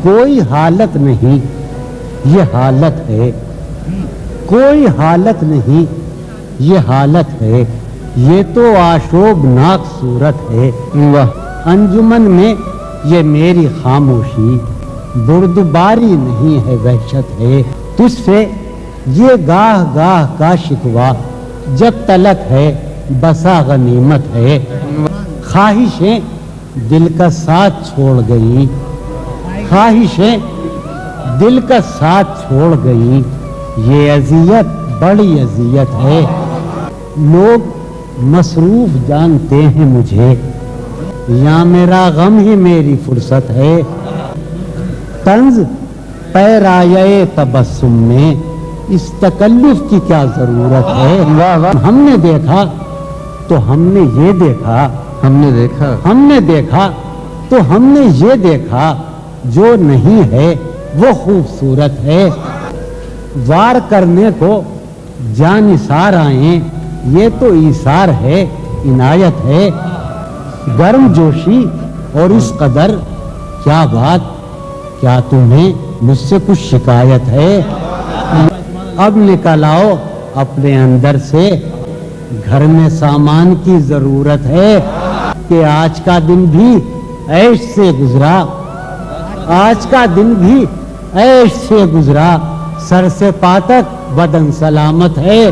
کوئی حالت نہیں یہ حالت ہے، کوئی حالت نہیں یہ حالت ہے، یہ تو آشوبناک صورت ہے۔ انجمن میں یہ میری خاموشی بردباری نہیں ہے، وحشت ہے۔ تجھ سے یہ گاہ گاہ کا شکوہ جب تلک ہے بسا غنیمت ہے۔ خواہشیں دل کا ساتھ چھوڑ گئی، خواہشیں دل کا ساتھ چھوڑ گئی، یہ اذیت بڑی اذیت ہے۔ لوگ مصروف جانتے ہیں مجھے، یا میرا غم ہی میری فرصت ہے۔ طنز پیرایہ تبسم میں اس تکلف کی کیا ضرورت ہے؟ ہم نے دیکھا تو ہم نے یہ دیکھا، ہم نے دیکھا ہم نے دیکھا تو ہم نے یہ دیکھا، جو نہیں ہے وہ خوبصورت ہے۔ وار کرنے کو جانثار آئیں، یہ تو ایثار ہے، عنایت ہے۔ گرم جوشی اور اس قدر کیا بات، کیا تمہیں مجھ سے کچھ شکایت ہے؟ اب نکل آؤ اپنے اندر سے، گھر میں سامان کی ضرورت ہے کہ آج کا دن بھی عیش سے گزرا، آج کا دن بھی عیش سے گزرا، سر سے پا تک بدن سلامت ہے۔